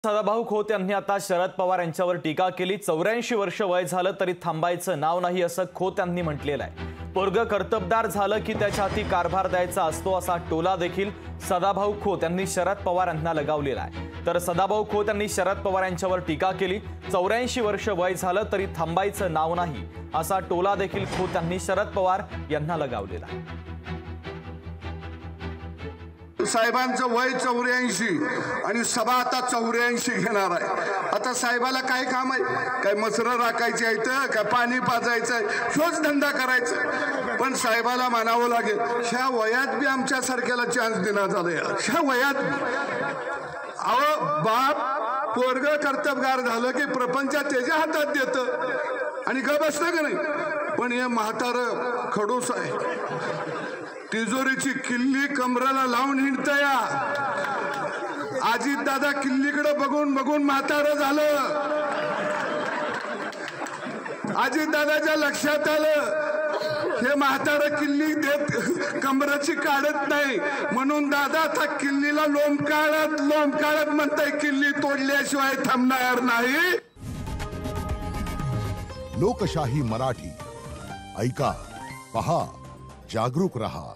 सदाभाऊ खोत यांनी आता शरद पवार यांच्यावर टीका केली। 84 वर्ष वय झालं तरी थांबायचं नाव नाही असं खोत यांनी म्हटलेलं आहे। पोरग कर्तबदार झालं की त्याच्या हाती कारभार द्यायचा असतो असा टोला देखील सदाभाऊ खोत यांनी शरद पवार यांना लगावलेला आहे। तर सदाभाऊ खोत यांनी शरद पवार यांच्यावर टीका केली। 84 वर्ष वय झालं तरी थांबायचं नाव नाही असा टोला देखील खोत यांनी शरद पवार यांना लगावलेला आहे। साहेबांचं वय 84 आणि सभा आता 84 घेणार आहे। आता साहेबाला काय काम आहे? काय मसरं राखायची आहेत, काय पाणी पाजायचं आहे, शोच धंदा करायचा। पण साहेबाला मानावं लागेल, ह्या वयात बी आमच्या सारख्याला चान्स देण्यात आलाय। ह्या वयात अहो बाप पोरग कर्तबगार झालं की प्रपंच त्याच्या हातात देतं आणि ग बसतं का नाही। पण हे म्हातारं खडूस आहे, तिजोरीची किल्ली कमराला लावून हिंडतया। अजित दादा किल्लीकडे बघून बघून म्हातारं झालं। अजित दादाच्या लक्षात आलं हे म्हातारं किल्ली देत कमराची काढत नाही, म्हणून दादा आता किल्लीला लोंबकाळत म्हणताय किल्ली तोडल्याशिवाय थांबणार नाही। लोकशाही मराठी ऐका, पहा, जागरूक रहा।